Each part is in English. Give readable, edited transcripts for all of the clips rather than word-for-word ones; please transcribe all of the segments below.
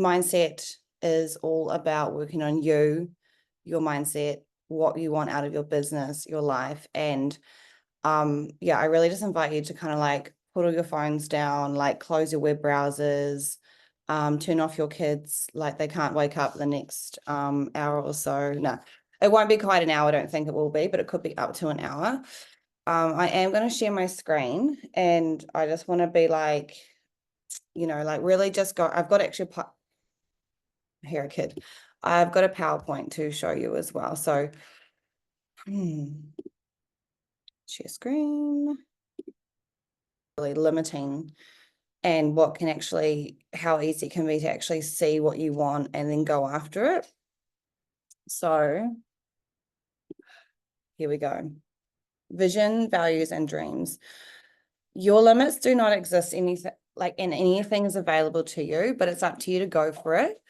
mindset is all about working on you, your mindset, what you want out of your business, your life. And yeah, I really just invite you to kind of like put all your phones down, like close your web browsers, turn off your kids, like they can't wake up the next hour or so. No, it won't be quite an hour, I don't think it will be, but it could be up to an hour. I am going to share my screen, and I just want to be like, you know, like really just go. I've got actually here a kid. I've got a PowerPoint to show you as well. So share screen, really limiting, and what can actually, how easy it can be to actually see what you want and then go after it. So here we go. Vision, values, and dreams. Your limits do not exist anything like in anything is available to you, but it's up to you to go for it.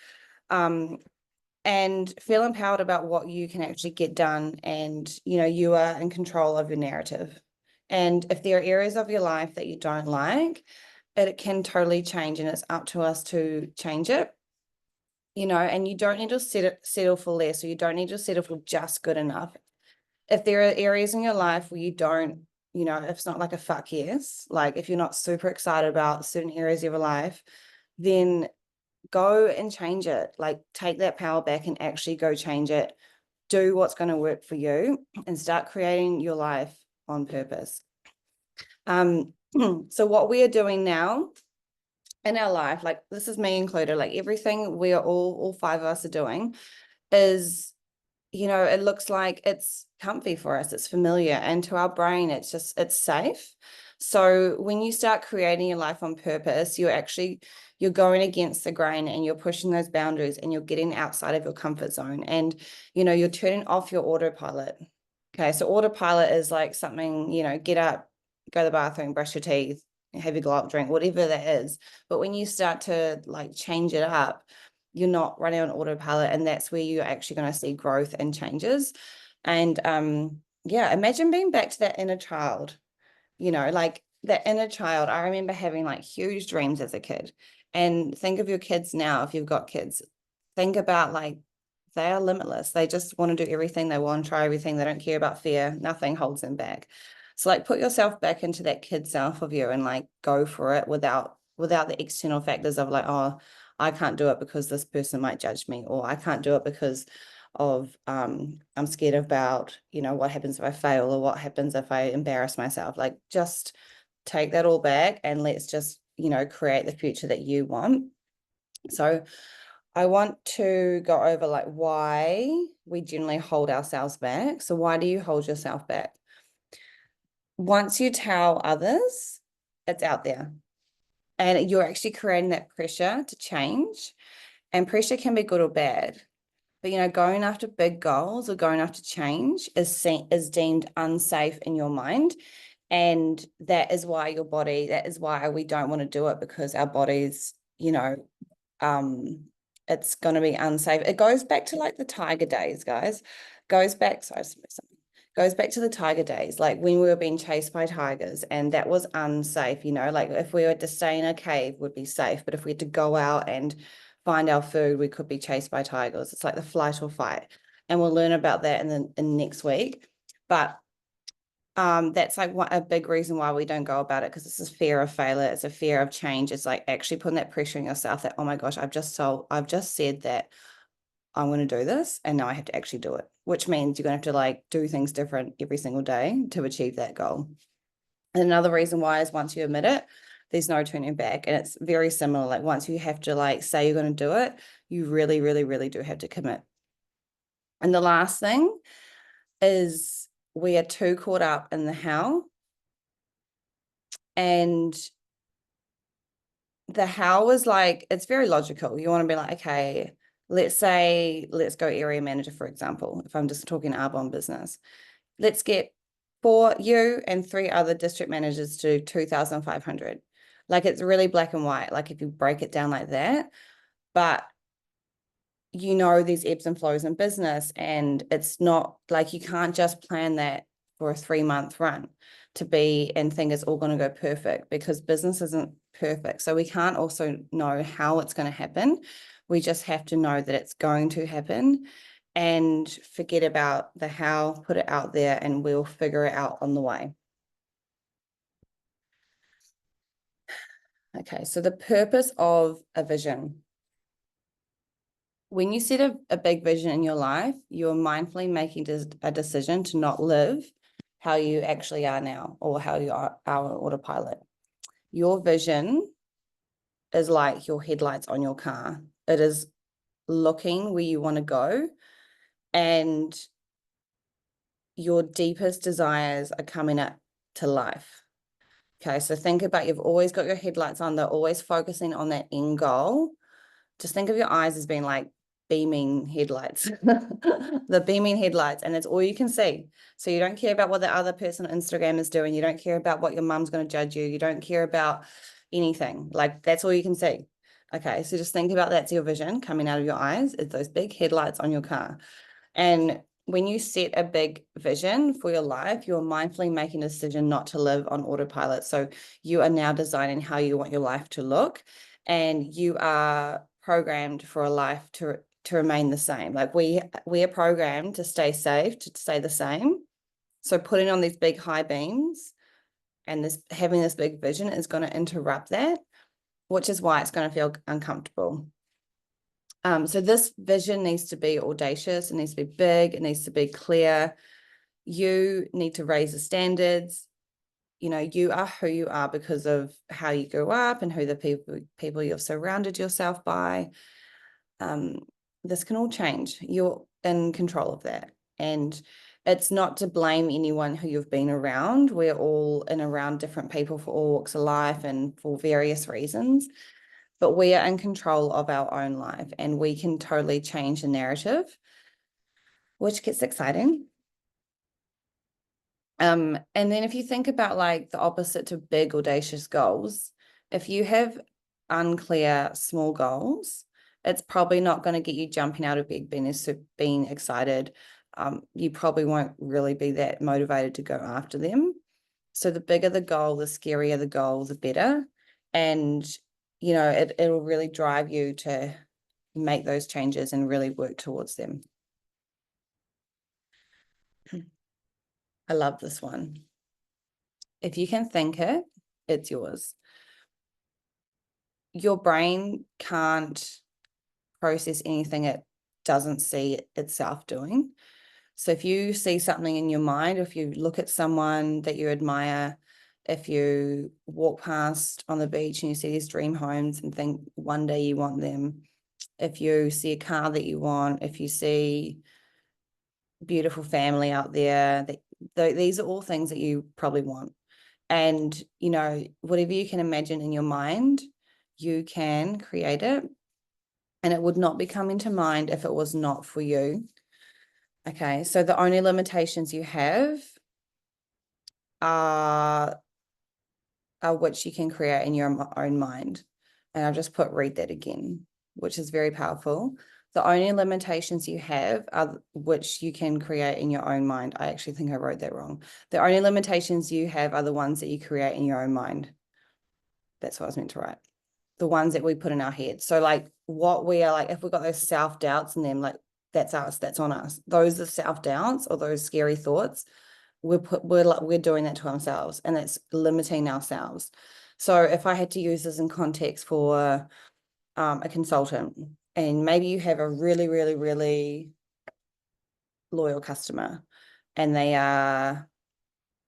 And feel empowered about what you can actually get done. And, you know, you are in control of your narrative. And if there are areas of your life that you don't like, it can totally change, and it's up to us to change it. You know, and you don't need to settle for less, or you don't need to settle for just good enough. If there are areas in your life where you don't, you know, if it's not like a fuck yes, like if you're not super excited about certain areas of your life, then go and change it. Like take that power back and actually go change it. Do what's going to work for you and start creating your life on purpose. So what we are doing now in our life, like this is me included, like everything we are all five of us are doing is, you know, it looks like it's comfy for us, it's familiar, and to our brain it's safe. So when you start creating your life on purpose, you're going against the grain, and you're pushing those boundaries, and you're getting outside of your comfort zone, and you know, you're turning off your autopilot. Okay, so autopilot is like something, you know, get up, go to the bathroom, brush your teeth, have your glow up drink, whatever that is. But when you start to like change it up, you're not running on autopilot, and that's where you're actually going to see growth and changes. And yeah, imagine being back to that inner child, you know, like that inner child. I remember having like huge dreams as a kid, and think of your kids now. If you've got kids, think about like they are limitless. They just want to do everything they want, try everything. They don't care about fear. Nothing holds them back. So like put yourself back into that kid self of you, and like go for it without the external factors of like, oh, I can't do it because this person might judge me, or I can't do it because of I'm scared about, you know, what happens if I fail, or what happens if I embarrass myself. Like just take that all back, and let's just, you know, create the future that you want. So I want to go over like why we generally hold ourselves back. So why do you hold yourself back? Once you tell others, it's out there, and you're actually creating that pressure to change. And pressure can be good or bad. But, you know, going after big goals or going after change is deemed unsafe in your mind. And that is why that is why we don't want to do it, because our bodies, you know, it's going to be unsafe. It goes back to like the tiger days, guys. Goes back to the tiger days, like when we were being chased by tigers, and that was unsafe, you know, like if we were to stay in a cave would be safe, but if we had to go out and find our food, we could be chased by tigers. It's like the flight or fight, and we'll learn about that in next week. But that's like a big reason why we don't go about it, because it's a fear of failure, it's a fear of change. It's like actually putting that pressure on yourself that, oh my gosh, I've just said that I'm going to do this, and now I have to actually do it, which means you're going to have to like do things different every single day to achieve that goal. And another reason why is once you admit it, there's no turning back. And it's very similar. Like once you have to like say you're going to do it, you really, really, really do have to commit. And the last thing is we are too caught up in the how. And the how is like, it's very logical. You want to be like, okay, let's go area manager, for example, if I'm just talking Arbonne business. Let's get for you and 3 other district managers to 2,500. Like it's really black and white, like if you break it down like that. But you know, there's ebbs and flows in business, and it's not like you can't just plan that for a 3-month run to be and think it's all going to go perfect, because business isn't perfect. So we can't also know how it's going to happen. We just have to know that it's going to happen and forget about the how, put it out there, and we'll figure it out on the way. Okay, so the purpose of a vision. When you set a big vision in your life, you're mindfully making a decision to not live how you actually are now, or how you are on autopilot. Your vision is like your headlights on your car. It is looking where you want to go, and your deepest desires are coming up to life. Okay, so think about, you've always got your headlights on, they're always focusing on that end goal. Just think of your eyes as being like beaming headlights, the beaming headlights, and it's all you can see. So you don't care about what the other person on Instagram is doing. You don't care about what your mum's going to judge you. You don't care about anything. Like, that's all you can see. Okay, so just think about that's your vision coming out of your eyes. It's those big headlights on your car. And when you set a big vision for your life, you're mindfully making a decision not to live on autopilot. So you are now designing how you want your life to look, and you are programmed for a life to remain the same. Like, we are programmed to stay safe, to stay the same. So putting on these big high beams and having this big vision is going to interrupt that, which is why it's going to feel uncomfortable. So this vision needs to be audacious, it needs to be big, it needs to be clear. You need to raise the standards. You know, you are who you are because of how you grew up and who the people you've surrounded yourself by. This can all change. You're in control of that. And it's not to blame anyone who you've been around. We're all in around different people for all walks of life and for various reasons. But we are in control of our own life, and we can totally change the narrative, which gets exciting. And then if you think about like the opposite to big audacious goals, if you have unclear small goals, it's probably not going to get you jumping out of bed, being excited. You probably won't really be that motivated to go after them. So the bigger the goal, the scarier the goal, the better. And, you know, it'll really drive you to make those changes and really work towards them. I love this one. If you can think it, it's yours. Your brain can't process anything it doesn't see itself doing. So if you see something in your mind, if you look at someone that you admire, if you walk past on the beach and you see these dream homes and think one day you want them, if you see a car that you want, if you see beautiful family out there, these are all things that you probably want. And, you know, whatever you can imagine in your mind, you can create it. And it would not be coming to mind if it was not for you. Okay, so the only limitations you have are which you can create in your own mind. And I've just read that again, which is very powerful. The only limitations you have are which you can create in your own mind. I actually think I wrote that wrong. The only limitations you have are the ones that you create in your own mind. That's what I was meant to write. The ones that we put in our head. So like what we are, like if we've got those self-doubts in them, like that's us, that's on us. Those are self-doubts or those scary thoughts. We're doing that to ourselves, and that's limiting ourselves. So if I had to use this in context for a consultant, and maybe you have a really, really, really loyal customer, and they are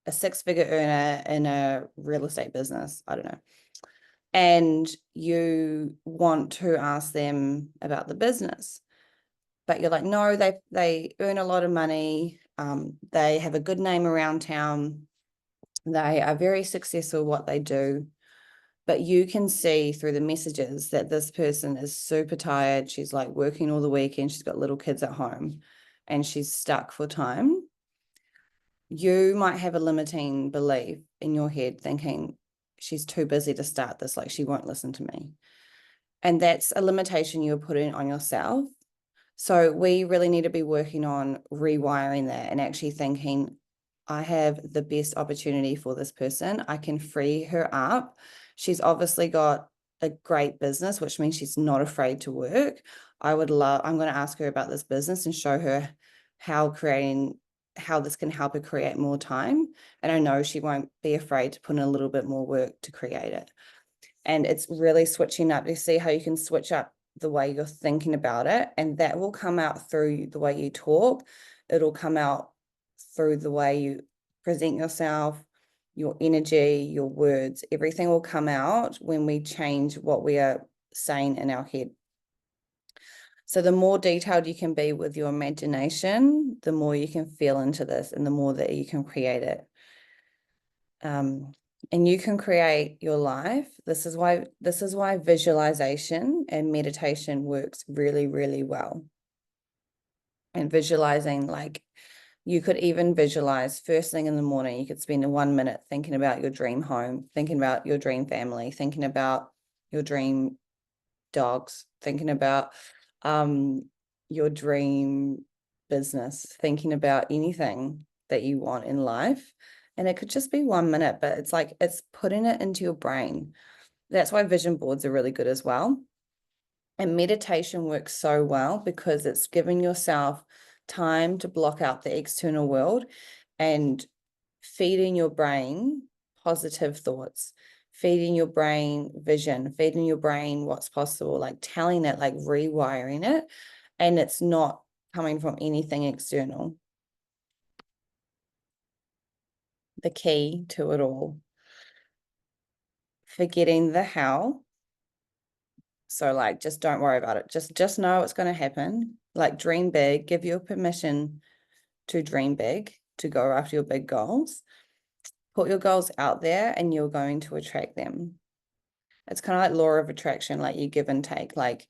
a six-figure earner in a real estate business, I don't know, and you want to ask them about the business, but you're like, no, they earn a lot of money, they have a good name around town, they are very successful at what they do, but you can see through the messages that this person is super tired. She's like working all the weekend. She's got little kids at home and she's stuck for time. You might have a limiting belief in your head thinking she's too busy to start this, like she won't listen to me. And that's a limitation you're putting on yourself. So we really need to be working on rewiring that and actually thinking, I have the best opportunity for this person. I can free her up. She's obviously got a great business, which means she's not afraid to work. I'm going to ask her about this business and show her how this can help her create more time. And I know she won't be afraid to put in a little bit more work to create it. And it's really switching up. You see how you can switch up the way you're thinking about it, and that will come out through the way you talk. It'll come out through the way you present yourself, your energy, your words. Everything will come out when we change what we are saying in our head. So the more detailed you can be with your imagination, the more you can feel into this and the more that you can create it. And you can create your life. This is why visualization and meditation works really, really well. And visualizing, like, you could even visualize first thing in the morning. You could spend 1 minute thinking about your dream home, thinking about your dream family, thinking about your dream dogs, thinking about your dream business, thinking about anything that you want in life. And it could just be 1 minute, but it's like, it's putting it into your brain. That's why vision boards are really good as well. And meditation works so well because it's giving yourself time to block out the external world and feeding your brain positive thoughts, feeding your brain vision, feeding your brain what's possible, like telling it, like rewiring it. And it's not coming from anything external. The key to it all. Forgetting the how. So like, just don't worry about it. Just know it's going to happen. Like, dream big, give your permission to dream big, to go after your big goals. Put your goals out there and you're going to attract them. It's kind of like law of attraction, like you give and take. Like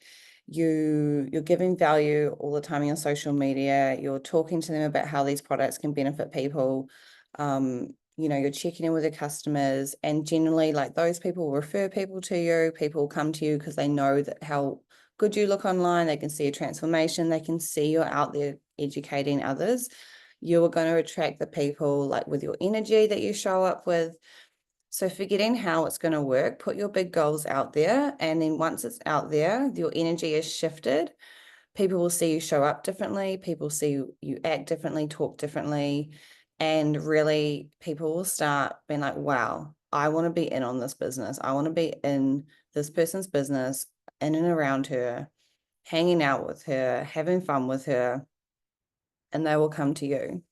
you're giving value all the time on your social media. You're talking to them about how these products can benefit people. You're checking in with your customers, and generally, like, those people will refer people to you. People come to you because they know that how good you look online. They can see a transformation. They can see you're out there educating others. You are going to attract the people, like, with your energy that you show up with. So forgetting how it's going to work, put your big goals out there. And then once it's out there, your energy is shifted. People will see you show up differently. People see you act differently, talk differently. And really, people will start being like, wow, I want to be in on this business. I want to be in this person's business, in and around her, hanging out with her, having fun with her. And they will come to you.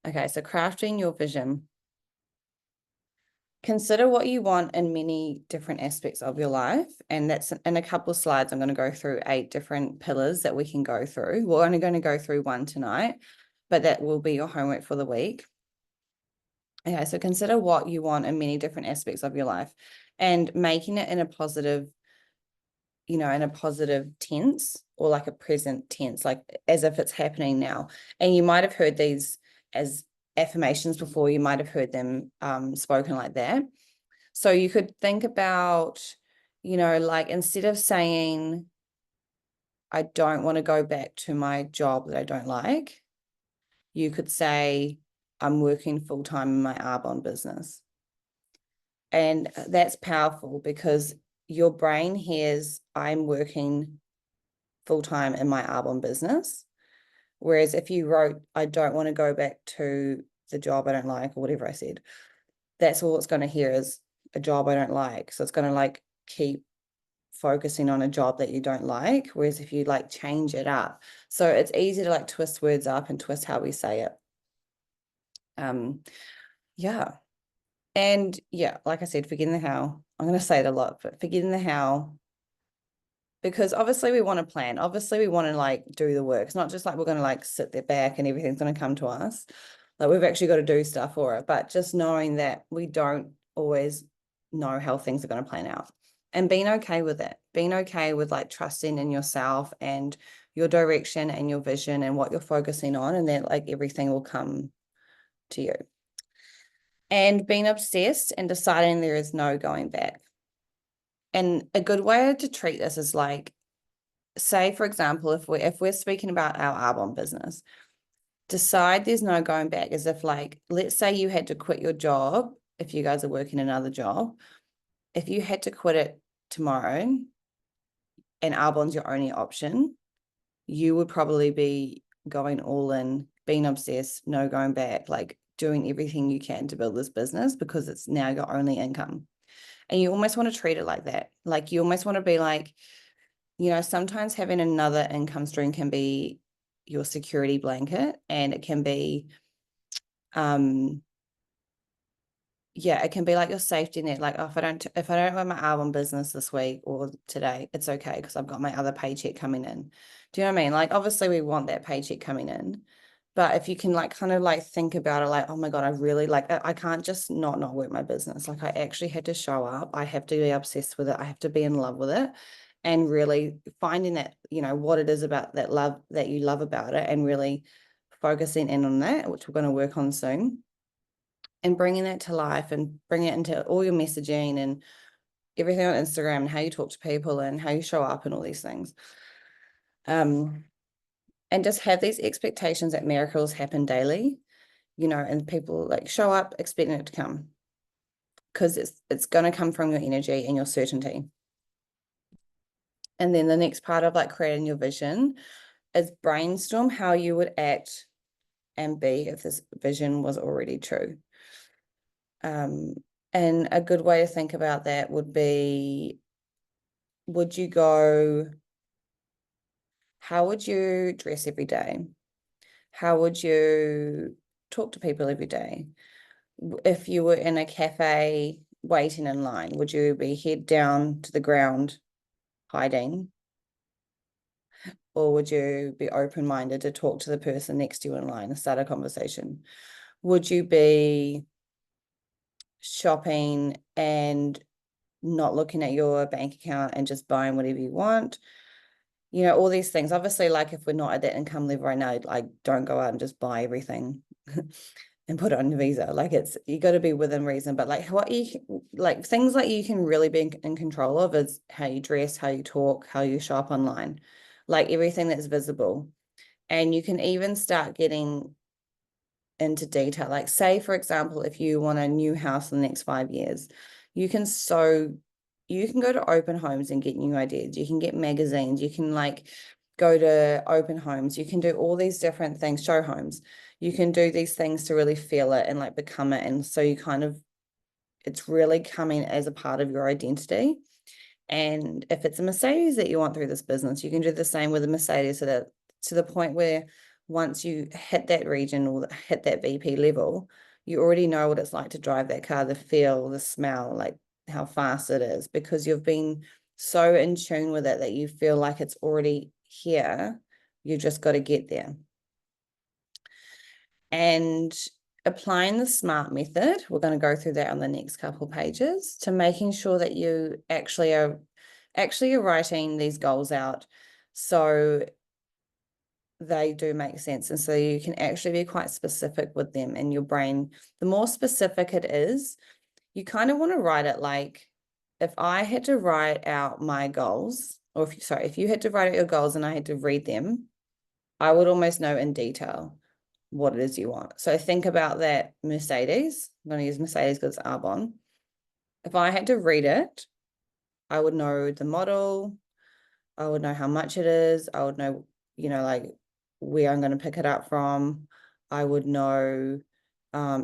Okay, so crafting your vision. Consider what you want in many different aspects of your life. And that's in a couple of slides. I'm going to go through 8 different pillars that we can go through. We're only going to go through one tonight, but that will be your homework for the week. Okay, so consider what you want in many different aspects of your life and making it in a positive tense, or like a present tense, like as if it's happening now. And you might have heard these as affirmations before. You might have heard them spoken like that. So you could think about, like, instead of saying, I don't want to go back to my job that I don't like, you could say, I'm working full-time in my Arbonne business. And that's powerful because your brain hears, I'm working full-time in my Arbonne business. Whereas if you wrote, I don't want to go back to the job I don't like, or whatever I said, that's all it's going to hear is a job I don't like. So it's going to, like, keep focusing on a job that you don't like. Whereas if you, like, change it up, so it's easy to, like, twist words up and twist how we say it. Yeah. And yeah, like I said, forgetting the how. I'm going to say it a lot, but forgetting the how, because obviously we want to plan. Obviously we want to, like, do the work. It's not just like we're going to, like, sit there back and everything's going to come to us. Like, we've actually got to do stuff for it. But just knowing that we don't always know how things are going to plan out, and being okay with it, being okay with, like, trusting in yourself and your direction and your vision and what you're focusing on, and then, like, everything will come to you. And being obsessed and deciding there is no going back. And a good way to treat this is, like, say, for example, if we're speaking about our Arbonne business, decide there's no going back, as if, like, let's say you had to quit your job if you guys are working another job, if you had to quit it tomorrow and Arbonne's your only option, you would probably be going all in, being obsessed, no going back, like doing everything you can to build this business because it's now your only income. And you almost want to treat it like that. Like you almost want to be like, sometimes having another income stream can be your security blanket, and it can be, it can be like your safety net. Like, oh, if I don't run my Arbonne business this week or today, it's okay because I've got my other paycheck coming in. Do you know what I mean? Like, obviously we want that paycheck coming in, but if you can like kind of like think about it, like, oh my God, I really like, I can't just not work my business. Like I actually had to show up. I have to be obsessed with it. I have to be in love with it, and really finding that, what it is about that love that you love about it, and really focusing in on that, which we're going to work on soon, and bringing that to life and bringing it into all your messaging and everything on Instagram and how you talk to people and how you show up and all these things. And just have these expectations that miracles happen daily, and people like show up expecting it to come, because it's going to come from your energy and your certainty. And then the next part of like creating your vision is brainstorm how you would act and be if this vision was already true. And a good way to think about that would be, how would you dress every day? How would you talk to people every day? If you were in a cafe waiting in line, would you be head down to the ground hiding? Or would you be open-minded to talk to the person next to you in line and start a conversation? Would you be shopping and not looking at your bank account and just buying whatever you want? All these things. Obviously, like if we're not at that income level right now, like don't go out and just buy everything and put it on your visa. Like you got to be within reason. But like things like you can really be in control of is how you dress, how you talk, how you shop online, like everything that's visible. And you can even start getting into detail. Like say, for example, if you want a new house in the next 5 years, you can go to open homes and get new ideas. You can get magazines. You can like go to open homes. You can do all these different things, show homes. You can do these things to really feel it and like become it. And so it's really coming as a part of your identity. And if it's a Mercedes that you want through this business, you can do the same with a Mercedes, so that to the point where once you hit that region or hit that VP level, you already know what it's like to drive that car, the feel, the smell, like how fast it is, because you've been so in tune with it that you feel like it's already here. You just got to get there. And applying the SMART method, we're going to go through that on the next couple of pages, to making sure that you actually are writing these goals out so they do make sense, and so you can actually be quite specific with them in your brain. The more specific it is, you kind of want to write it like, if I had to write out my goals, or if you had to write out your goals and I had to read them, I would almost know in detail what it is you want. So think about that Mercedes. I'm going to use Mercedes because it's Arbonne. If I had to read it, I would know the model. I would know how much it is. I would know, like where I'm going to pick it up from. I would know,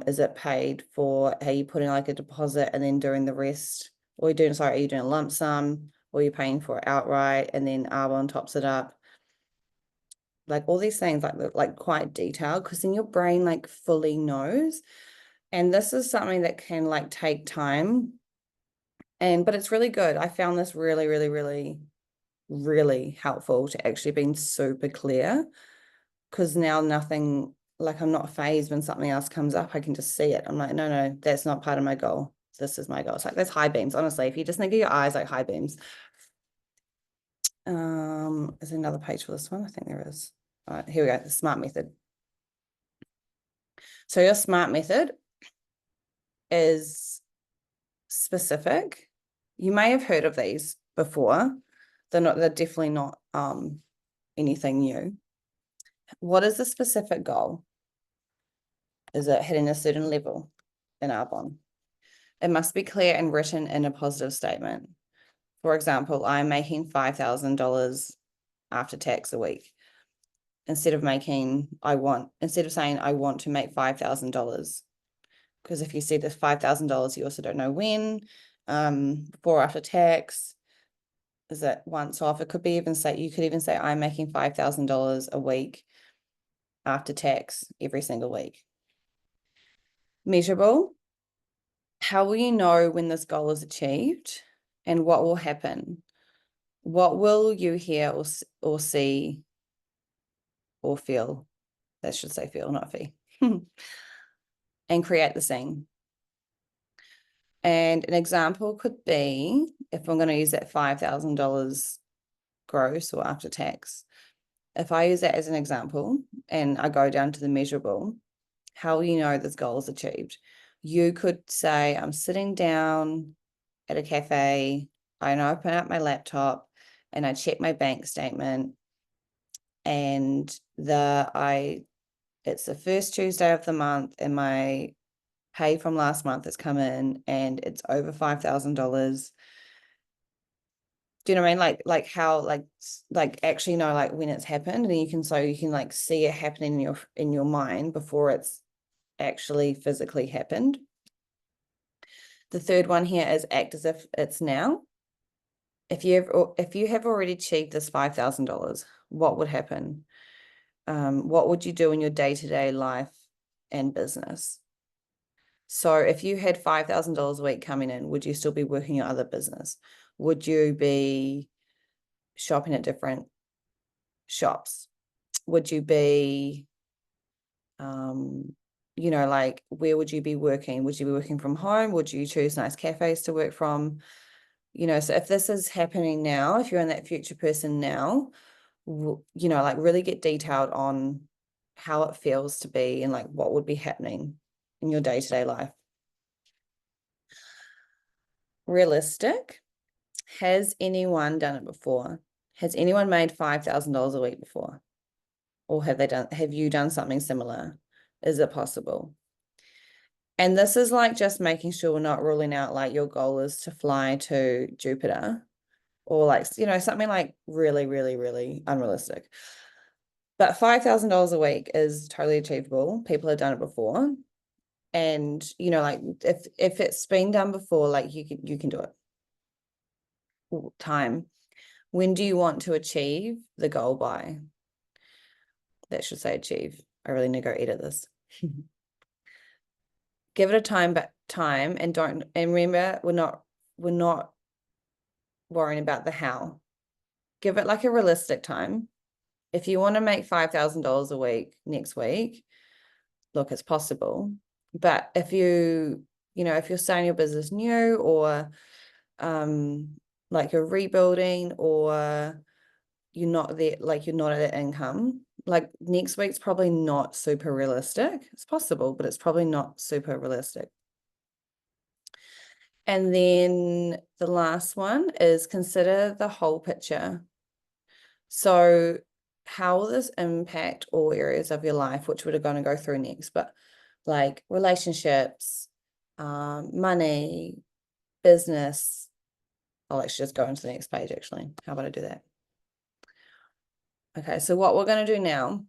is it paid for? Are you putting like a deposit and then doing the rest? Or are you doing a lump sum? Or are you paying for it outright and then Arbonne tops it up? Like all these things, like quite detailed, because then your brain like fully knows. And this is something that can like take time. But it's really good. I found this really, really, really, really helpful to actually being super clear, because now nothing, like I'm not phased when something else comes up. I can just see it. I'm like, no, that's not part of my goal. This is my goal. It's like there's high beams. Honestly, if you just think of your eyes like high beams. Is there another page for this one? I think there is. All right, here we go. The SMART method. So your SMART method is specific. You may have heard of these before. They're definitely not anything new. What is the specific goal? Is it hitting a certain level in Arbonne? It must be clear and written in a positive statement. For example, I'm making $5,000 after tax a week. Instead of saying I want to make $5,000. Because if you see this $5,000, you also don't know when, before or after tax. Is it once off? It could be you could even say I'm making $5,000 a week after tax every single week. Measurable. How will you know when this goal is achieved and what will happen? What will you hear or see or feel? That should say feel, not fee. And create the scene. And an example could be, if I'm going to use that $5,000 gross or after tax, if I use that as an example and I go down to the measurable, how will you know this goal is achieved? You could say, I'm sitting down at a cafe, I open up my laptop and I check my bank statement, and it's the first Tuesday of the month and my pay from last month has come in and it's over $5,000. Do you know what I mean? Like how actually know like when it's happened, and you can like see it happening in your mind before it's actually physically happened. The third one here is act as if it's now. If you have already achieved this $5,000, what would happen? What would you do in your day-to-day life and business? So if you had $5,000 a week coming in, would you still be working your other business? Would you be shopping at different shops? Would you be, like, where would you be working? Would you be working from home? Would you choose nice cafes to work from? So if this is happening now, if you're in that future person now, like really get detailed on how it feels to be and like what would be happening in your day-to-day life. Realistic. Has anyone done it before? Has anyone made $5,000 a week before? Or have you done something similar? Is it possible? And this is like just making sure we're not ruling out like your goal is to fly to Jupiter or like, something like really, really, really unrealistic. But $5,000 a week is totally achievable. People have done it before. And, like if it's been done before, like you can do it. Time. When do you want to achieve the goal by? That should say achieve. I really need to go edit this. Give it a time and remember we're not worrying about the how. Give it like a realistic time. If you want to make $5,000 a week next week, look, it's possible. But if you're starting your business new or like you're rebuilding or you're not there, like you're not at that income, like next week's probably not super realistic. It's possible, but it's probably not super realistic. And then the last one is consider the whole picture. So how will this impact all areas of your life, which we're going to go through next, but like relationships, money, business. I'll actually just go into the next page actually. How about I do that? Okay, so what we're going to do now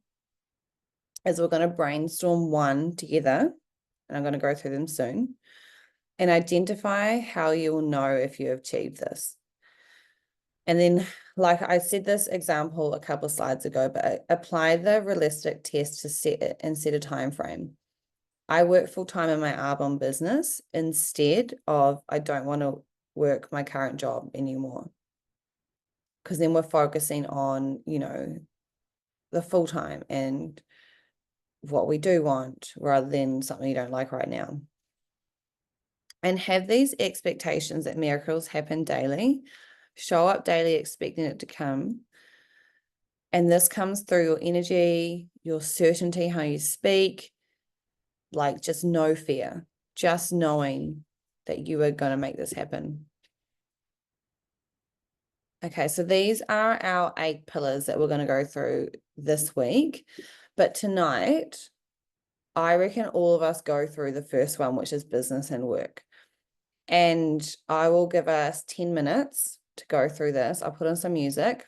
is we're going to brainstorm one together, and I'm going to go through them soon, and identify how you will know if you have achieved this. And then, like I said this example a couple of slides ago, but apply the realistic test to set a time frame. I work full-time in my Arbonne business instead of I don't want to work my current job anymore. Because then we're focusing on, the full-time and what we do want rather than something you don't like right now. And have these expectations that miracles happen daily. Show up daily expecting it to come. And this comes through your energy, your certainty, how you speak, like just no fear, just knowing that you are going to make this happen. Okay, so these are our 8 pillars that we're going to go through this week. But tonight, I reckon all of us go through the first one, which is business and work. and I will give us 10 minutes to go through this. I'll put on some music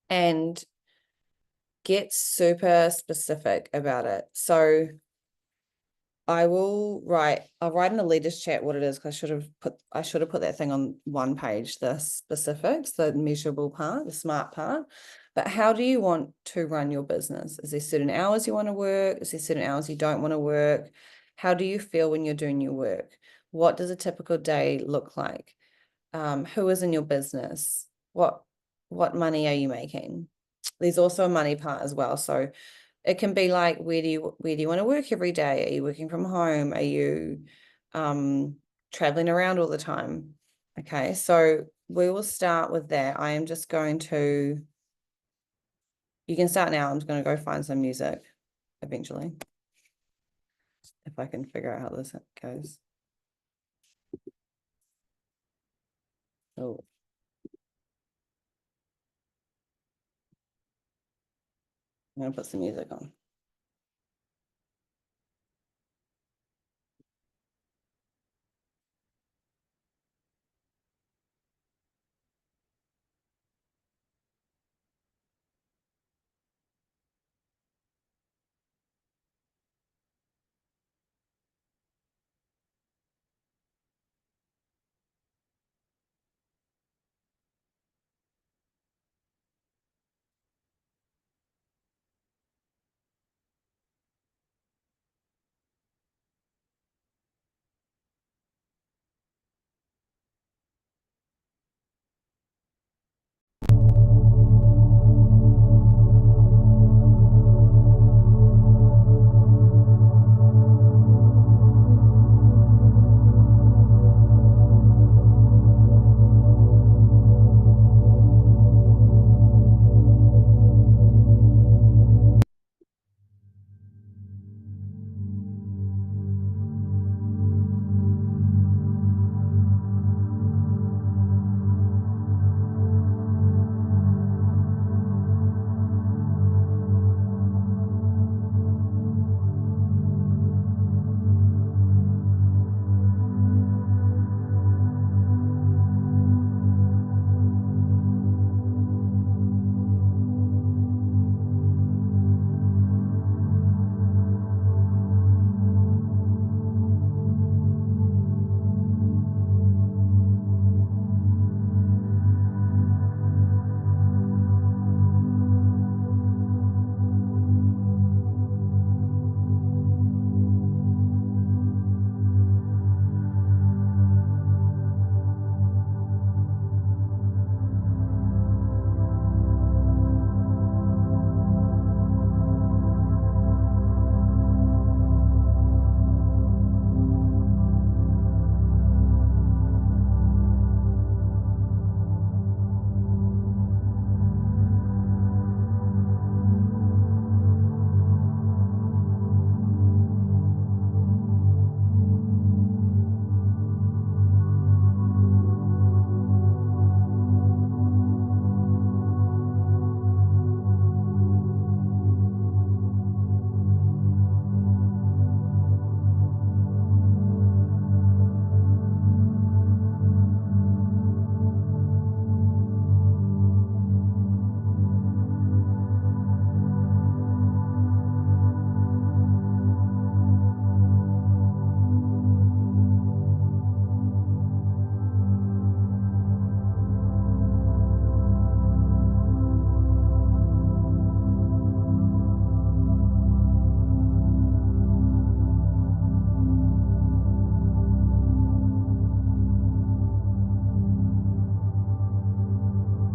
and get super specific about it. So I'll write in the leaders chat what it is, because I should have put that thing on one page, the specifics, the measurable part, the smart part. But how do you want to run your business? Is there certain hours you want to work? Is there certain hours you don't want to work? How do you feel when you're doing your work? What does a typical day look like? Who is in your business? What money are you making? There's also a money part as well. So it can be like, where do you want to work every day? Are you working from home? Are you traveling around all the time? Okay, so we will start with that. I am just going to, you can start now. I'm just going to go find some music eventually, if I can figure out how this goes. Oh, I'm going to put some music on.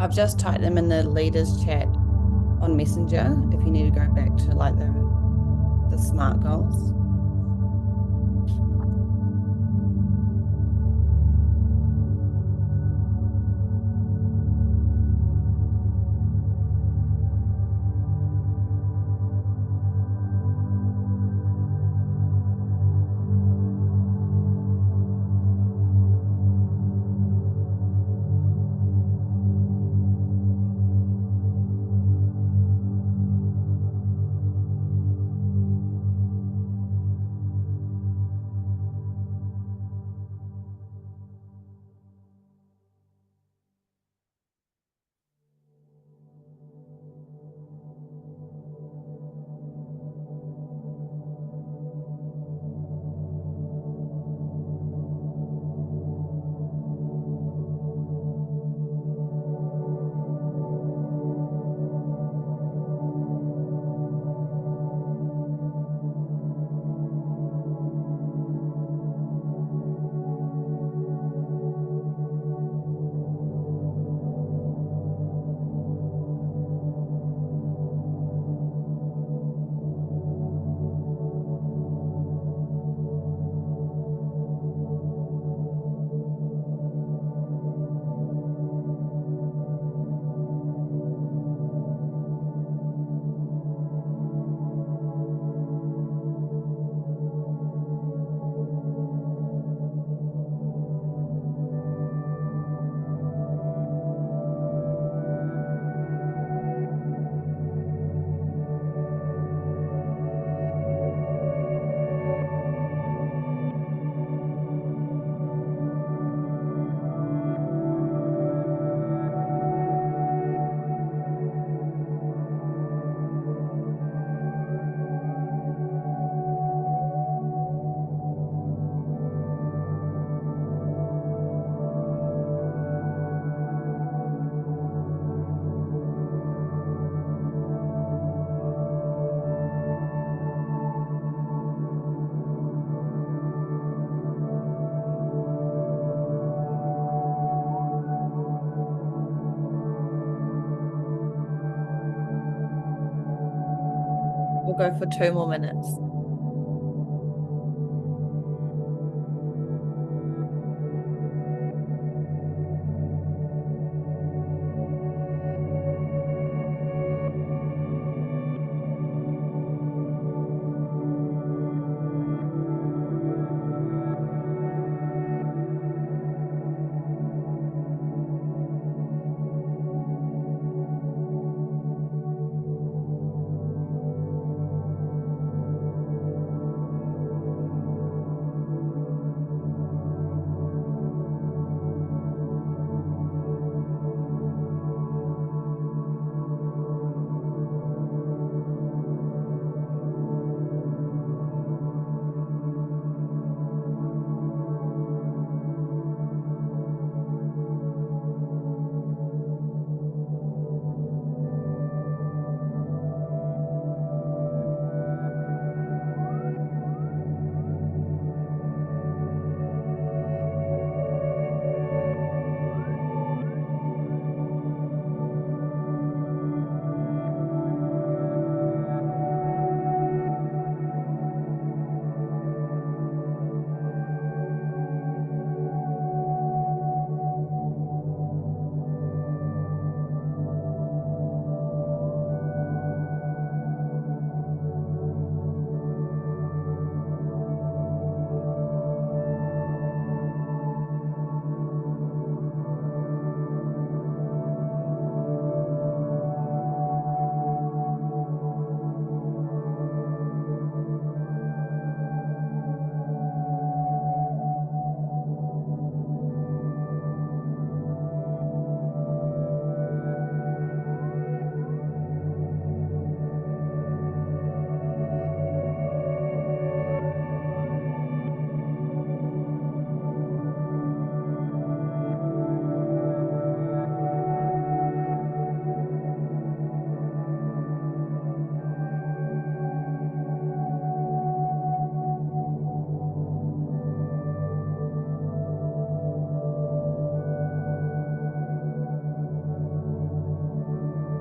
I've just typed them in the leaders chat on Messenger if you need to go back to like the SMART goals. We'll go for 2 more minutes.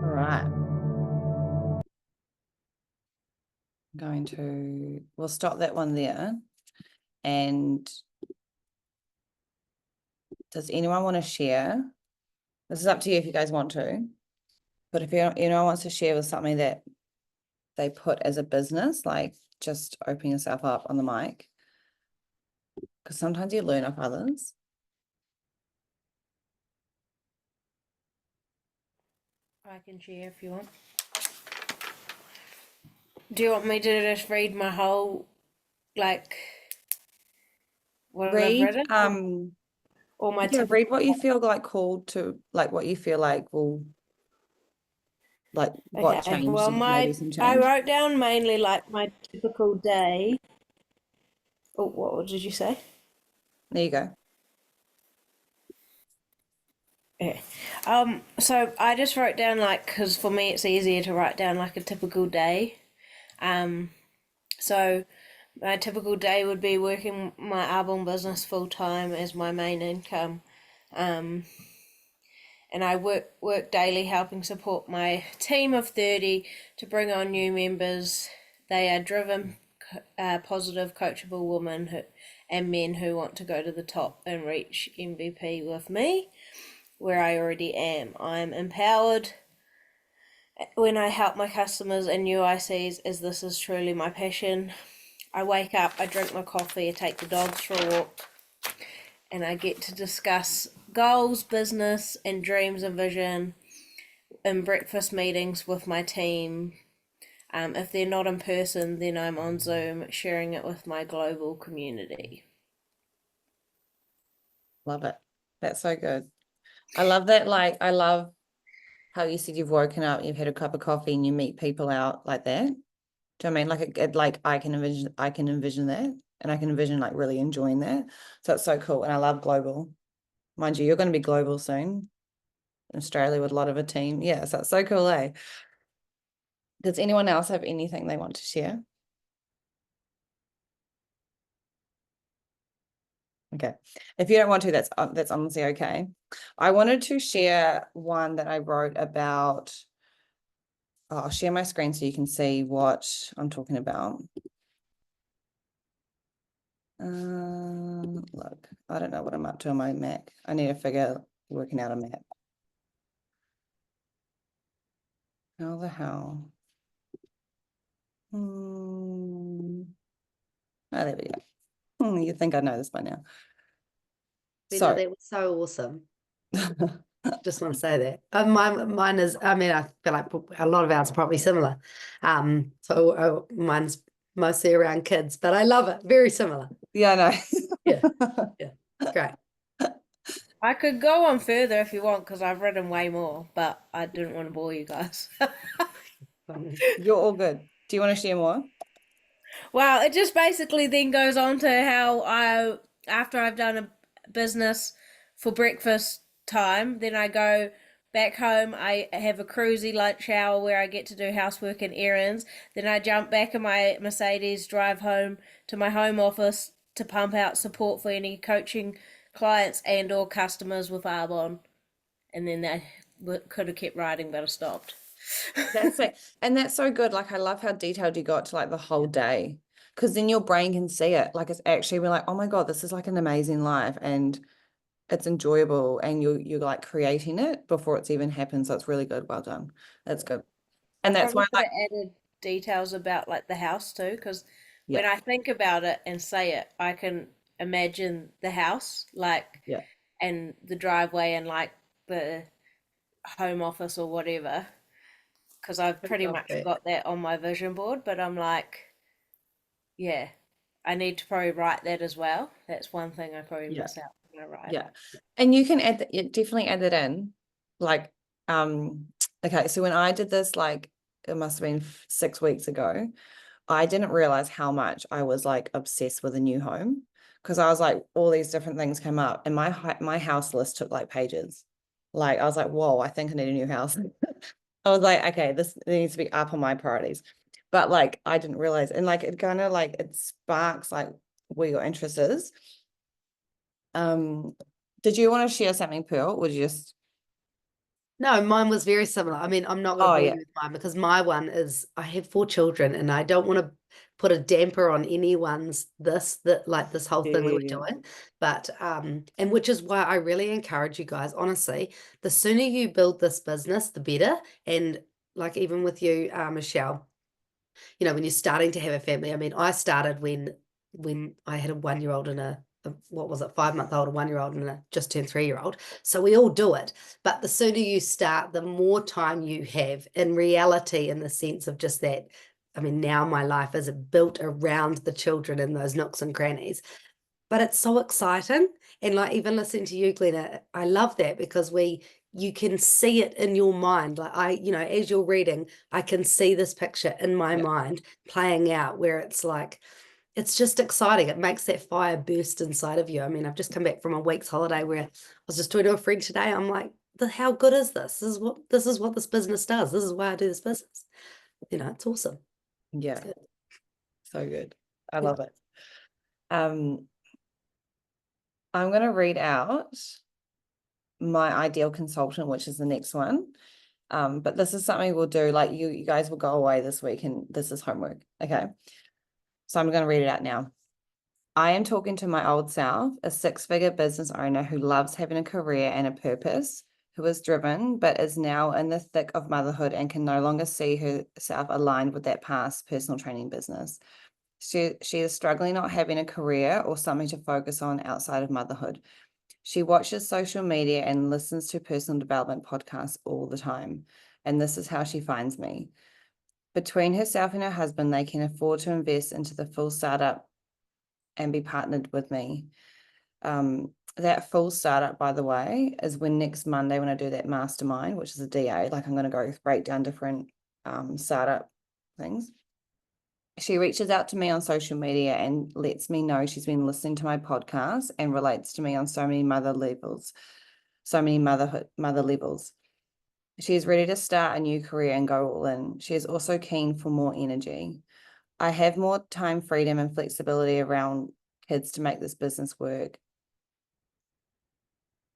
All right. We'll stop that one there. And does anyone want to share? This is up to you if you guys want to. But if anyone wants to share with something that they put as a business, like just open yourself up on the mic. Because sometimes you learn off others. I can share if you want. Do you want me to just read my whole, like, what I've Read, written? Or my yeah, typical. read what you feel like called to, like what you feel like will, like what Okay, changed, well, maybe some I change. wrote down mainly like my typical day. Oh, what did you say? There you go. Okay. So I just wrote down like, because for me it's easier to write down like a typical day. So my typical day would be working my album business full time as my main income. Um, and I work daily helping support my team of 30 to bring on new members. They are driven, positive, coachable women and men who want to go to the top and reach MVP with me, where I already am. I'm empowered when I help my customers and new ICs, as this is truly my passion. I wake up, I drink my coffee, I take the dogs for a walk, and I get to discuss goals, business, and dreams and vision in breakfast meetings with my team. If they're not in person, then I'm on Zoom sharing it with my global community. Love it. That's so good. I love that. Like, I love how you said you've woken up, you've had a cup of coffee and you meet people out like that. Do you know what I mean? Like I can envision that, and I can envision like really enjoying that. So it's so cool. And I love global. Mind you, you're going to be global soon in Australia with a lot of a team. Yeah, so it's so cool, eh? Does anyone else have anything they want to share? Okay. If you don't want to, that's honestly okay. I wanted to share one that I wrote about I'll share my screen so you can see what I'm talking about. Look, I don't know what I'm up to on my Mac. I need to figure working out a map. How the hell? Oh, there we go. You think I know this by now. Bina, So that was so awesome. Just want to say that. Mine is, I mean, I feel like a lot of ours are probably similar. Mine's mostly around kids, but I love it. Very similar. yeah, no. Yeah, yeah, great. I could go on further if you want because I've written way more, but I didn't want to bore you guys. You're all good. Do you want to share more? Well, it just basically then goes on to how after I've done a business for breakfast time, then I go back home. I have a cruisy lunch hour where I get to do housework and errands. Then I jump back in my Mercedes, drive home to my home office to pump out support for any coaching clients and or customers with Arbonne. And then I could have kept writing, but I stopped. That's it. And that's so good. Like, I love how detailed you got to like the whole day. Because then your brain can see it. Like, it's actually, we're like, oh my God, this is like an amazing life. And it's enjoyable. And you're like creating it before it's even happened. So it's really good. Well done. That's good. And that's why Probably I could like, have added details about like the house too, because yeah, when I think about it and say it, I can imagine the house, like, yeah, and the driveway and like the home office or whatever, because I've I pretty love much that. got that on my vision board, but I'm like, yeah, I need to probably write that as well. That's one thing I probably yeah, miss out when I write. yeah. And you can add that, yeah, definitely add that in. Like, okay, so when I did this, like, it must have been 6 weeks ago. I didn't realize how much I was like obsessed with a new home because I was like, all these different things came up and my house list took like pages. Like, I was like, whoa, I think I need a new house. I was like, okay, this needs to be up on my priorities. But like, I didn't realize, and like, it kind of like, it sparks like where your interest is. Did you want to share something, Pearl? Would you just, No, mine was very similar. I mean, I'm not going to oh bore yeah, you with mine because my one is I have 4 children and I don't want to put a damper on anyone's this whole yeah, thing that yeah, we're yeah. doing. But and which is why I really encourage you guys, honestly, the sooner you build this business, the better. And like even with you, Michelle, you know, when you're starting to have a family. I mean, I started when I had a 1-year-old and what was it, 5-month-old, a 1-year-old, and a just turned 3-year-old. So we all do it. But the sooner you start, the more time you have in reality, in the sense of just that. I mean, now my life is built around the children in those nooks and crannies. But it's so exciting. And like even listening to you, Glenna, I love that because you can see it in your mind. Like as you're reading, I can see this picture in my Yeah. mind playing out where it's like, it's just exciting. It makes that fire burst inside of you. I mean, I've just come back from a week's holiday where I was just talking to a friend today. I'm like, how good is this? This is what this business does. This is why I do this business. It's awesome. Yeah, It's good. so good. I Yeah. love it. I'm going to read out my ideal consultant, which is the next one. But this is something we'll do. Like you guys will go away this week and this is homework. Okay. So I'm going to read it out now. I am talking to my old self, a 6-figure business owner who loves having a career and a purpose, who is driven, but is now in the thick of motherhood and can no longer see herself aligned with that past personal training business. She is struggling not having a career or something to focus on outside of motherhood. She watches social media and listens to personal development podcasts all the time. And this is how she finds me. Between herself and her husband, they can afford to invest into the full startup and be partnered with me. That full startup, by the way, is when next Monday, when I do that mastermind, which is a DA, like I'm going to go break down different startup things. She reaches out to me on social media and lets me know she's been listening to my podcast and relates to me on so many mother levels, so many mother levels. She is ready to start a new career and go all in. She is also keen for more energy. I have more time, freedom, and flexibility around kids to make this business work.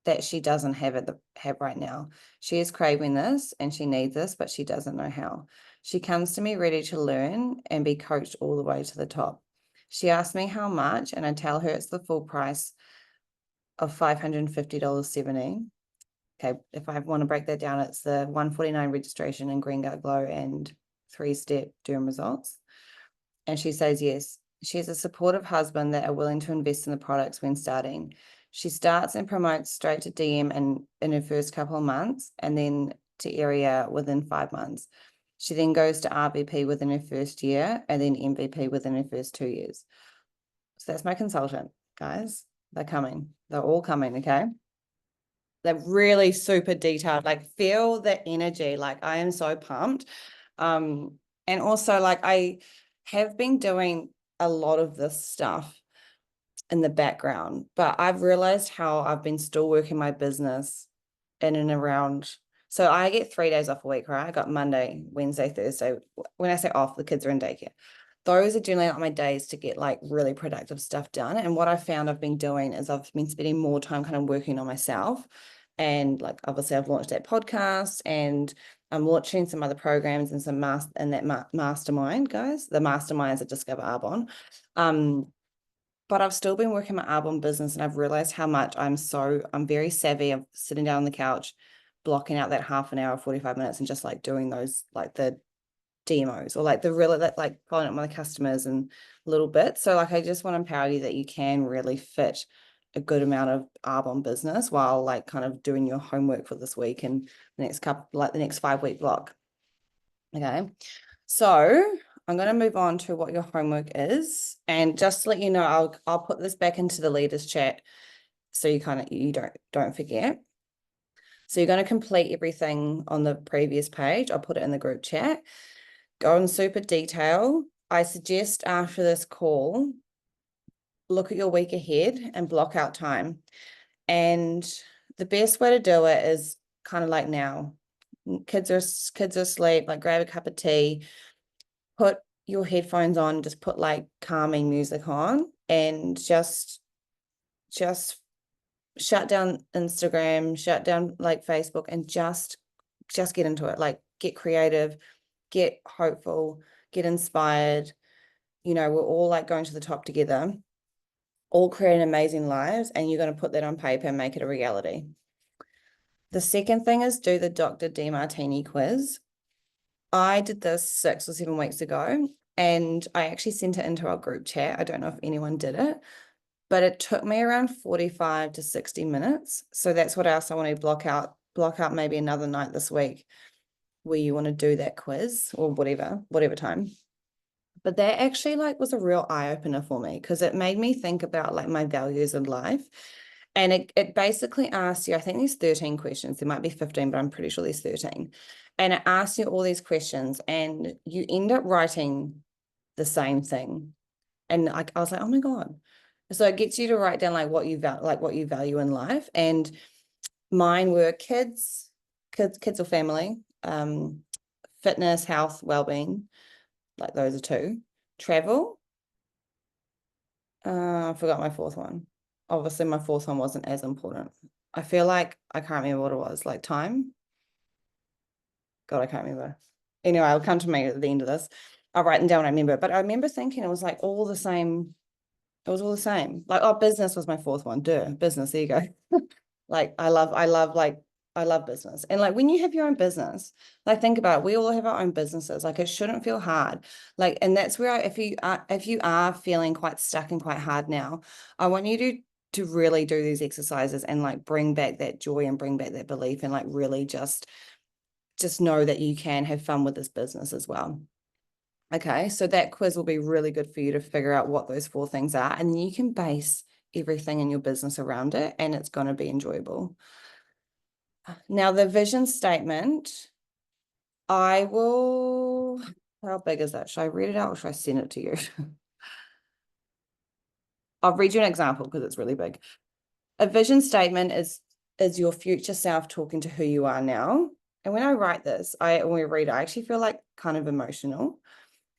that she doesn't have right now. She is craving this and she needs this, but she doesn't know how. She comes to me ready to learn and be coached all the way to the top. She asks me how much, and I tell her it's the full price of $550.70. Okay, if I want to break that down, it's the $149 registration and Green Gut Glow and 3-step derm results. And she says yes. She has a supportive husband that are willing to invest in the products when starting. She starts and promotes straight to DM in her first couple of months, and then to area within 5 months. She then goes to RVP within her first year, and then MVP within her first 2 years. So that's my consultant, guys. They're coming. They're all coming, okay? They're really super detailed. Like, feel the energy. Like, I am so pumped. And also, like, I have been doing a lot of this stuff in the background, but I've realized how I've been still working my business in and around. So I get 3 days off a week, right? I got Monday, Wednesday, Thursday. When I say off, the kids are in daycare. Those are generally not my days to get like really productive stuff done. And what I found I've been doing is I've been spending more time kind of working on myself. And like, obviously I've launched that podcast, and I'm launching some other programs and some mastermind, guys, the masterminds at Discover Arbonne. But I've still been working my Arbonne business, and I've realized how much I'm very savvy of sitting down on the couch, blocking out that half an hour, 45 minutes, and just like doing those, like the demos, or like the really, like following up my customers and little bits. So like, I just want to empower you that you can really fit a good amount of Arbonne business while like kind of doing your homework for this week and the next couple, like the next 5-week block. Okay. So I'm going to move on to what your homework is. And just to let you know, I'll put this back into the leaders chat so you don't forget. So you're going to complete everything on the previous page. I'll put it in the group chat. Go in super detail. I suggest after this call, look at your week ahead and block out time. And the best way to do it is kind of like now. Kids are asleep, like grab a cup of tea, put your headphones on, just put like calming music on, and just shut down Instagram, shut down like Facebook, and just get into it. Like, get creative, get hopeful, get inspired. You know, we're all like going to the top together, all creating amazing lives, and you're going to put that on paper and make it a reality. The second thing is do the Dr. DeMartini quiz. I did this 6 or 7 weeks ago, and I actually sent it into our group chat. I don't know if anyone did it, but it took me around 45 to 60 minutes. So that's what else I want to block out maybe another night this week where you want to do that quiz, or whatever time. But that actually like was a real eye-opener for me, because it made me think about like my values in life. And it basically asks you, I think there's 13 questions. There might be 15, but I'm pretty sure there's 13. And it asks you all these questions, and you end up writing the same thing. And I was like, oh my God. So it gets you to write down like what you value in life. And mine were kids or family, fitness, health, well-being, like those are 2. Travel. I forgot my 4th one. Obviously, my 4th one wasn't as important. I feel like I can't remember what it was. Like time. God, I can't remember. Anyway, it'll come to me at the end of this. I'll write them down when I remember. But I remember thinking it was like all the same. It was all the same. Like, oh, business was my 4th one. Duh, business. There you go. Like, I love business. And like, when you have your own business, like, think about it, we all have our own businesses. Like, it shouldn't feel hard. Like, and that's where if you are feeling quite stuck and quite hard now, I want you to really do these exercises and like bring back that joy and bring back that belief, and like really just know that you can have fun with this business as well. Okay, so that quiz will be really good for you to figure out what those 4 things are, and then you can base everything in your business around it, and it's going to be enjoyable. Now, the vision statement, how big is that? Should I read it out or should I send it to you? I'll read you an example because it's really big. A vision statement is your future self talking to who you are now. And when I write this, when we read it, I actually feel like kind of emotional,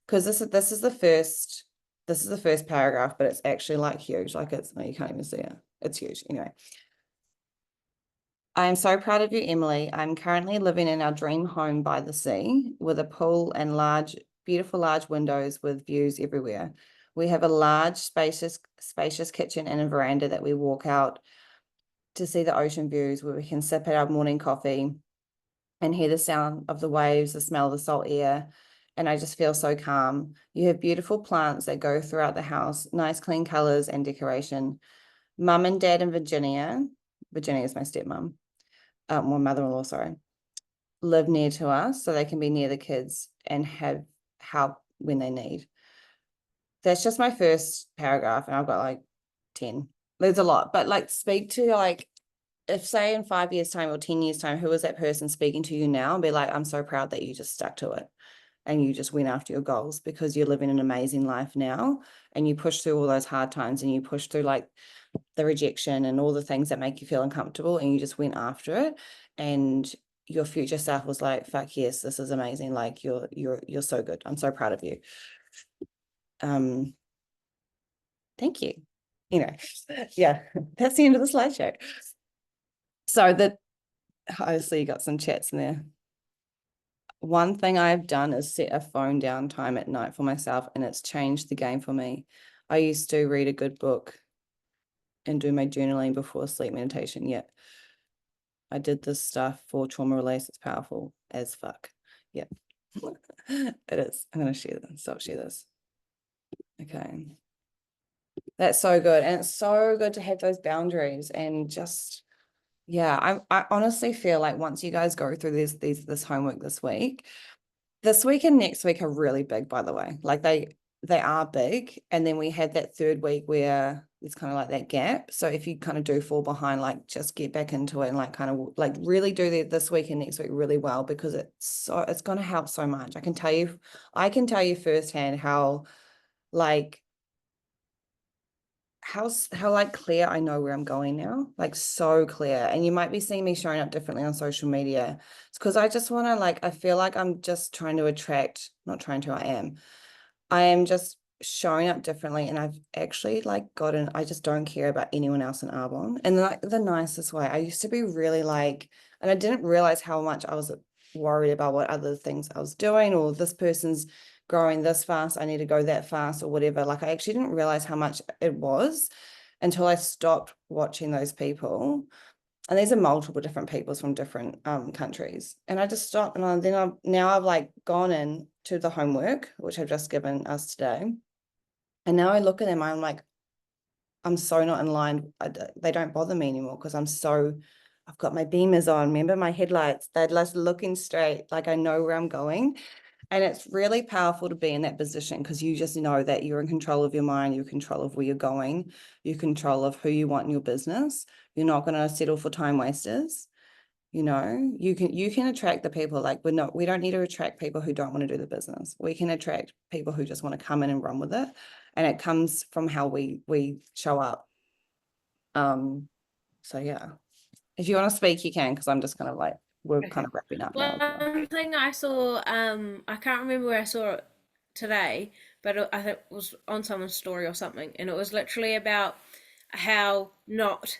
because this is the first paragraph, but it's actually like huge. Like, you can't even see it. It's huge. Anyway, I am so proud of you, Emily. I'm currently living in our dream home by the sea with a pool and beautiful large windows with views everywhere. We have a large, spacious kitchen and a veranda that we walk out to see the ocean views where we can sip at our morning coffee and hear the sound of the waves, the smell of the salt air. And I just feel so calm. You have beautiful plants that go throughout the house, nice clean colors and decoration. Mum and dad in Virginia is my stepmom, my mother-in-law, sorry, live near to us so they can be near the kids and have help when they need. That's just my first paragraph, and I've got like 10. There's a lot, but like speak to like, if say in 5 years time or 10 years time, who is that person speaking to you now, and be like, I'm so proud that you just stuck to it and you just went after your goals, because you're living an amazing life now and you push through all those hard times and you push through like the rejection and all the things that make you feel uncomfortable, and you just went after it, and your future self was like, fuck yes, this is amazing, like you're so good, I'm so proud of you. Thank you. Yeah, that's the end of the slideshow. So that obviously you got some chats in there. One thing I've done is set a phone down time at night for myself, and it's changed the game for me. I used to read a good book and do my journaling before sleep meditation. Yeah, I did this stuff for trauma release. It's powerful as fuck. Yeah, it is. I'm going to share this. Stop share this. Okay. That's so good. And it's so good to have those boundaries and just, yeah, I honestly feel like once you guys go through this homework this week and next week are really big, by the way. Like they are big. And then we had that third week where it's kind of like that gap. So if you kind of do fall behind, like just get back into it and like kind of like really do this week and next week really well, because it's going to help so much. I can tell you firsthand how like how like clear I know where I'm going now, like so clear. And you might be seeing me showing up differently on social media. It's because I just want to like, I feel like I'm just trying to attract, not trying to, I am just showing up differently. And I've actually like I just don't care about anyone else in Arbonne. And like the nicest way. I used to be really like, and I didn't realize how much I was worried about what other things I was doing, or this person's growing this fast, I need to go that fast or whatever. Like I actually didn't realize how much it was until I stopped watching those people. And these are multiple different peoples from different countries. And I just stopped, and now I've like gone in to the homework, which I've just given us today. And now I look at them, I'm like, I'm so not in line. They don't bother me anymore because I've got my beamers on. Remember my headlights, they're just looking straight. Like I know where I'm going. And it's really powerful to be in that position, because you just know that you're in control of your mind, you're in control of where you're going, you're in control of who you want in your business. You're not going to settle for time wasters. You can attract the people. Like we don't need to attract people who don't want to do the business. We can attract people who just want to come in and run with it. And it comes from how we show up. So yeah, if you want to speak, you can, because I'm just kind of like, we're kind Okay. of wrapping up now as well. One thing I saw, I can't remember where I saw it today, but I think it was on someone's story or something, and it was literally about how not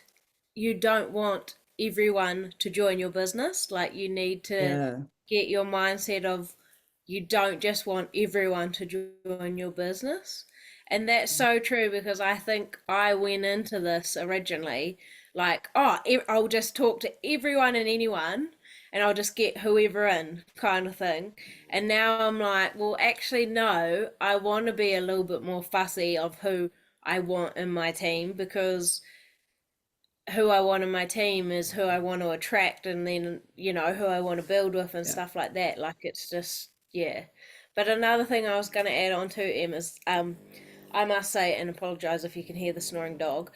you don't want everyone to join your business. Like you need to Yeah. get your mindset of you don't just want everyone to join your business. And that's so true, because I think I went into this originally like, oh, I'll just talk to everyone and anyone and I'll just get whoever in, kind of thing. And now I'm like, well, actually, no, I want to be a little bit more fussy of who I want in my team, because who I want in my team is who I want to attract, and then who I want to build with and Yeah. stuff like that. Like it's just, yeah. But another thing I was going to add on to Em is I must say, and apologize if you can hear the snoring dog,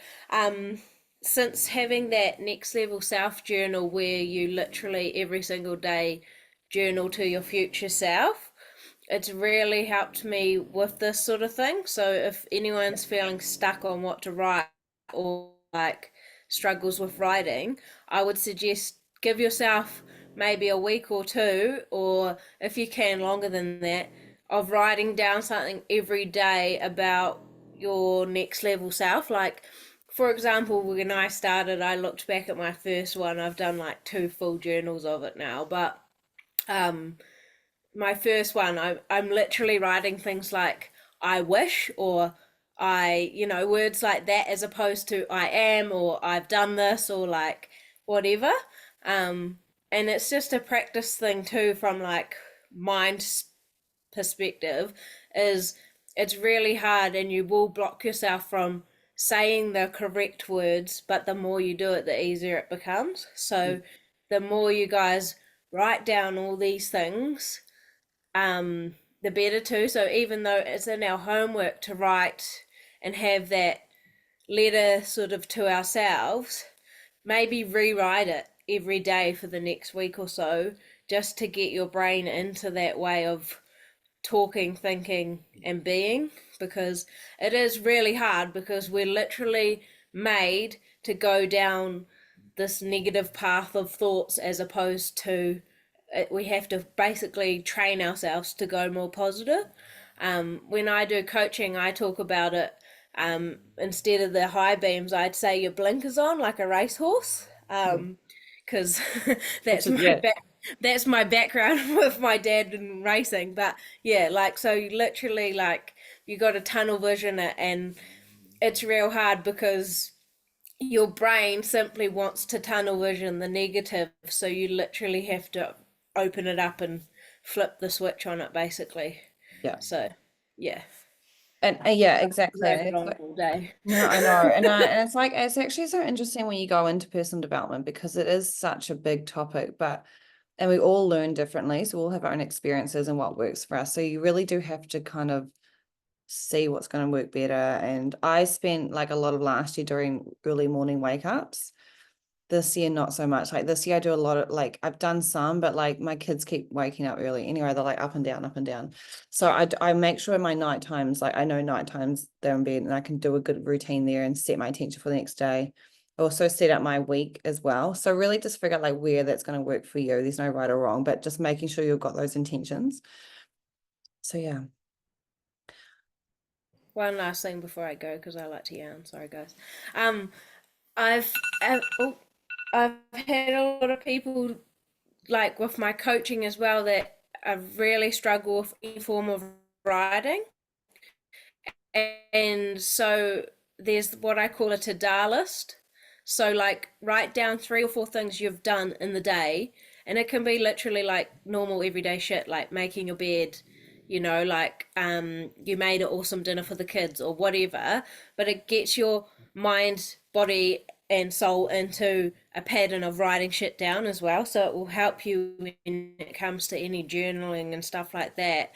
since having that next level self journal where you literally every single day journal to your future self, it's really helped me with this sort of thing. So if anyone's feeling stuck on what to write, or like struggles with writing, I would suggest give yourself maybe a week or two, or if you can longer than that, of writing down something every day about your next level self. Like, for example, when I started, I looked back at my first one. I've done like 2 full journals of it now, but my first one, I'm literally writing things like I wish, or words like that, as opposed to I am, or I've done this, or like whatever. And it's just a practice thing too, from like mind perspective, is it's really hard and you will block yourself from saying the correct words, but the more you do it, the easier it becomes. So the more you guys write down all these things, the better too. So even though it's in our homework to write and have that letter sort of to ourselves, maybe rewrite it every day for the next week or so, just to get your brain into that way of talking, thinking, and being, because it is really hard, because we're literally made to go down this negative path of thoughts, as opposed to we have to basically train ourselves to go more positive. When I do coaching, I talk about it, instead of the high beams, I'd say your blinkers on like a racehorse, because that's that's my background with my dad in racing. But yeah, like, so you literally, like, you got a tunnel vision it, and it's real hard because your brain simply wants to tunnel vision the negative, so you literally have to open it up and flip the switch on it, basically. Yeah. So yeah, And yeah, exactly. have it It's on like, all day. no, I know. And it's like, it's actually so interesting when you go into personal development, because it is such a big topic, and we all learn differently. So we'll have our own experiences and what works for us. So you really do have to kind of see what's going to work better. And I spent like a lot of last year doing early morning wake ups. This year, not so much. Like this year, I do a lot of, like, I've done some, but like my kids keep waking up early anyway. They're like up and down, up and down. So I make sure my night times, like I know night times they're in bed, and I can do a good routine there and set my intention for the next day. I also set up my week as well. So really just figure out like where that's going to work for you. There's no right or wrong, but just making sure you've got those intentions. So yeah. One last thing before I go, because I like to yarn. Sorry, guys. I've I've, oh, I've had a lot of people, like with my coaching as well, that I really struggle with any form of writing, and so there's what I call a to-do list. So like, write down 3 or 4 things you've done in the day, and it can be literally like normal everyday shit, like making your bed, like you made an awesome dinner for the kids or whatever, but it gets your mind, body, and soul into a pattern of writing shit down as well. So it will help you when it comes to any journaling and stuff like that,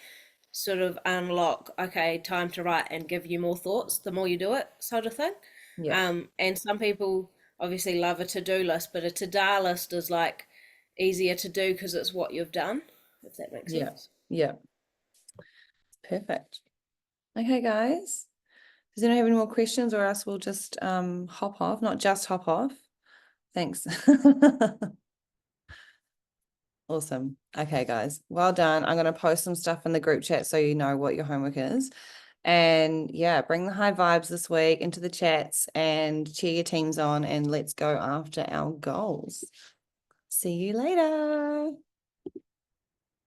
sort of unlock, okay, time to write, and give you more thoughts the more you do it, sort of thing. Yeah. And some people obviously love a to-do list, but a to-do list is like easier to do because it's what you've done, if that makes sense. Yeah. Perfect. Okay, guys. Does anyone have any more questions, or else we'll just hop off? Not just hop off. Thanks. Awesome. Okay, guys. Well done. I'm going to post some stuff in the group chat so you know what your homework is. And yeah, bring the high vibes this week into the chats and cheer your teams on, and let's go after our goals. See you later.